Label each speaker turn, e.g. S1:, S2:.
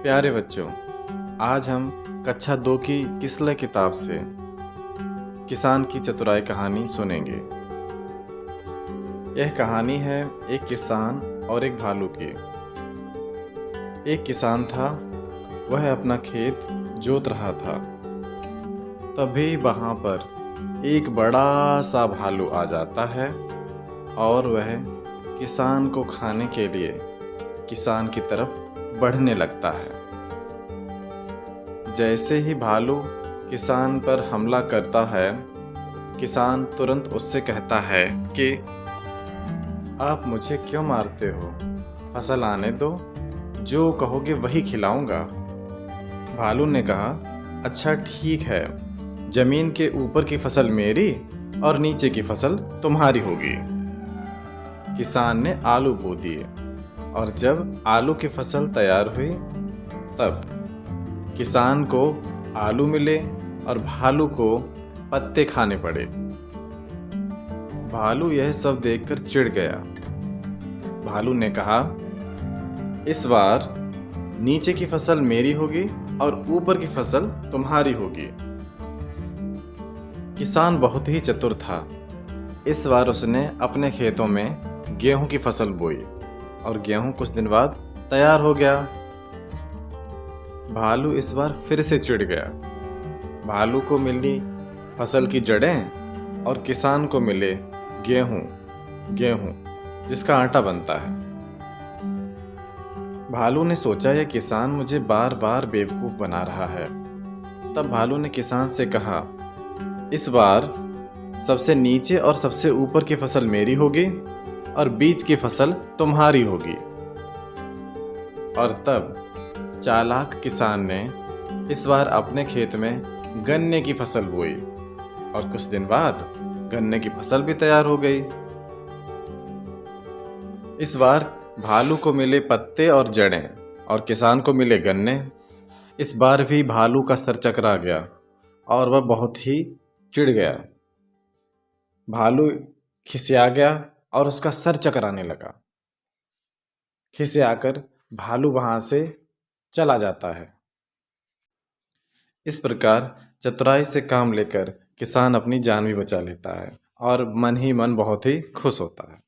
S1: प्यारे बच्चों, आज हम कक्षा 2 की किस्सा किताब से किसान की चतुराई कहानी सुनेंगे। यह कहानी है एक किसान और एक भालू की। एक किसान था, वह अपना खेत जोत रहा था। तभी वहाँ पर एक बड़ा सा भालू आ जाता है और वह किसान को खाने के लिए किसान की तरफ बढ़ने लगता है। जैसे ही भालू किसान पर हमला करता है, किसान तुरंत उससे कहता है कि आप मुझे क्यों मारते हो? फसल आने दो, जो कहोगे वही खिलाऊंगा। भालू ने कहा, अच्छा ठीक है, जमीन के ऊपर की फसल मेरी और नीचे की फसल तुम्हारी होगी। किसान ने आलू बो दिए और जब आलू की फसल तैयार हुई तब किसान को आलू मिले और भालू को पत्ते खाने पड़े। भालू यह सब देखकर चिढ़ गया। भालू ने कहा, इस बार नीचे की फसल मेरी होगी और ऊपर की फसल तुम्हारी होगी। किसान बहुत ही चतुर था। इस बार उसने अपने खेतों में गेहूं की फसल बोई और गेहूं कुछ दिन बाद तैयार हो गया। भालू इस बार फिर से चिढ़ गया। भालू को मिली फसल की जड़ें और किसान को मिले गेहूं जिसका आटा बनता है। भालू ने सोचा, यह किसान मुझे बार बार बेवकूफ बना रहा है। तब भालू ने किसान से कहा, इस बार सबसे नीचे और सबसे ऊपर की फसल मेरी होगी और बीच की फसल तुम्हारी होगी। और तब चालाक किसान ने इस बार अपने खेत में गन्ने की फसल बोई और कुछ दिन बाद गन्ने की फसल भी तैयार हो गई। इस बार भालू को मिले पत्ते और जड़ें और किसान को मिले गन्ने। इस बार भी भालू का सर चकरा गया और वह बहुत ही चिढ़ गया। भालू खिसिया गया और उसका सर चकराने लगा। खिसियाकर भालू वहां से चला जाता है। इस प्रकार चतुराई से काम लेकर किसान अपनी जान भी बचा लेता है और मन ही मन बहुत ही खुश होता है।